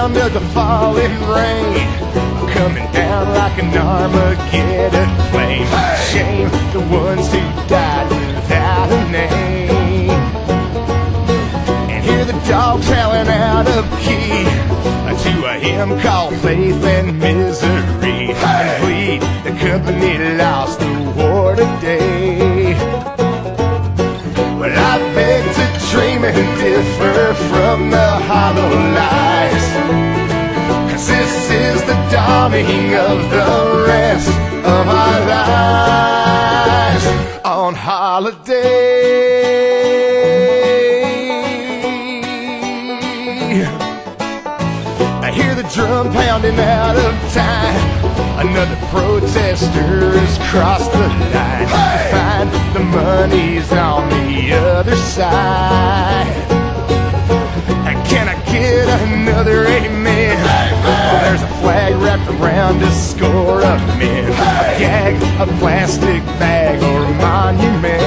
sound of the falling rain coming down like an Armageddon flame. Shame the ones who died without a name. And hear the dogs howling out of key to a hymn called Faith and Misery. And plead the company lost the war today. Well, I beg to dream and differ from the hollow lies, 'cause this is the dawning of the rest of our lives on holiday. I hear the drum pounding out of time. Another protester has crossed the line. Hey! Find the money's on the other side. Can I get another amen? Oh, there's a flag wrapped around a score of men. Hey! A gag, a plastic bag, or a monument.